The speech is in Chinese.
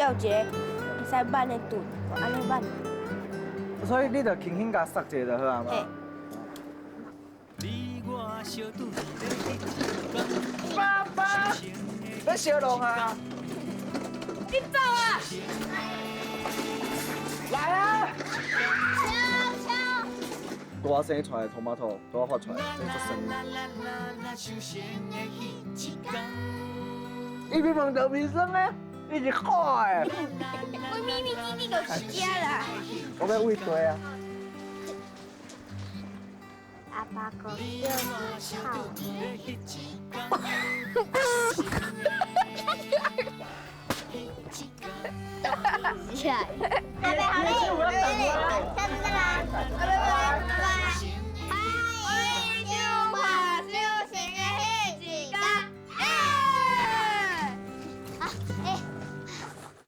有一个会使挽的盾，安尼挽。所以你就轻轻甲塞一个就好啊嘛。嘿。爸爸，要烧龙啊！你走啊！来啊！敲！大生出来的 tomato 都要发出来，真出声。伊比问到民生呢，你是好诶。我咪咪弟弟就吃啦。我要喂鸡啊！阿爸讲就是泡面。起来。好嘞，好嘞，下次再来，拜拜。